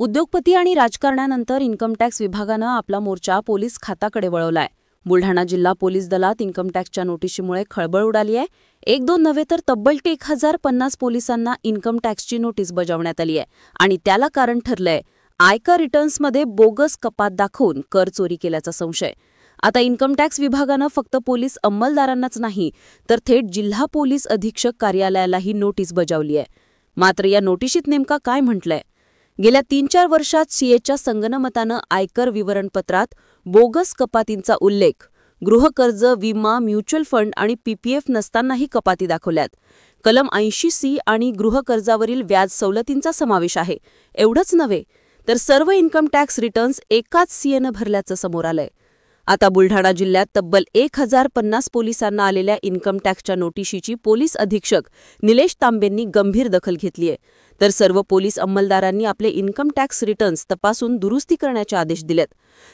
उद्योगपती आणि राजकारण्यानंतर income tax विभागानं आपला मोर्चा पोलीस खात्याकडे वळवलाय. बुलढाणा जिल्हा पोलीस दलात इन्कम टॅक्सच्या नोटीशीमुळे खळबळ उडाली आहे. 1-2 नव्हे तर तब्बल 1050 पोलिसांना इन्कम टॅक्सची नोटीस बजावण्यात आली आहे आणि त्याला कारण ठरलंय आयकर रिटर्न्समध्ये बोगस कपात दाखवून कर चोरी केल्याचा संशय. आता इन्कम टॅक्स विभागानं फक्त पोलीस अंमलदारांनाच नाही तर थेट जिल्हा पोलीस अधीक्षक कार्यालयालाही नोटीस बजावली आहे. मात्र या नोटिशीत नेमका काय म्हटलंय? गेल्या 3-4 वर्षात सीएच्या संगनमतानं आयकर विवरणपत्रात बोगस कपातींचा उल्लेख, गृहकर्ज, विमा, म्युच्युअल फंड आणि पीपीएफ नसतानाही कपाती दाखवल्यात. कलम 80C आणि गृहकर्जावरील व्याज सवलतींचा समावेश आहे. एवढंच नव्हे तर सर्व इन्कम टॅक्स रिटर्न्स एकाच सीएनं भरल्याचं समोर आलंय. आता बुलढाणा जिल्ह्यात तब्बल 1050 पोलिसांना आलेल्या इन्कम टॅक्सच्या नोटिशीची पोलीस अधीक्षक निलेश तांबेंनी गंभीर दखल घेतलीय. तर सर्व पोलीस अंमलदारांनी आपले इन्कम टॅक्स रिटर्न्स तपासून दुरुस्ती करण्याचे आदेश दिलेत.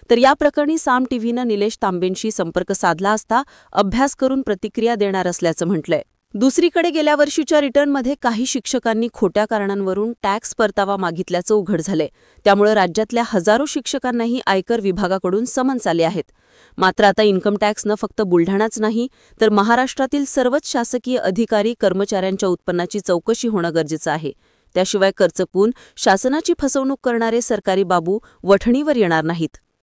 तर या प्रकरणी साम टीव्हीनं निलेश तांबेंशी संपर्क साधला असता अभ्यास करून प्रतिक्रिया देणार असल्याचं म्हटलंय. दुसरीकडे गेल्या वर्षीच्या रिटर्नमध्ये काही शिक्षकांनी खोट्या कारणांवरून टॅक्स परतावा मागितल्याचं उघड झालंय. त्यामुळे राज्यातल्या हजारो शिक्षकांनाही आयकर विभागाकडून समन्स आले आहेत. मात्र आता इन्कम टॅक्सनं फक्त बुलढाणाच नाही तर महाराष्ट्रातील सर्वच शासकीय अधिकारी कर्मचाऱ्यांच्या उत्पन्नाची चौकशी होणं गरजेचं आहे. त्याशिवाय कर चुकवून शासनाची फसवणूक करणारे सरकारी बाबू वठणीवर येणार नाहीत.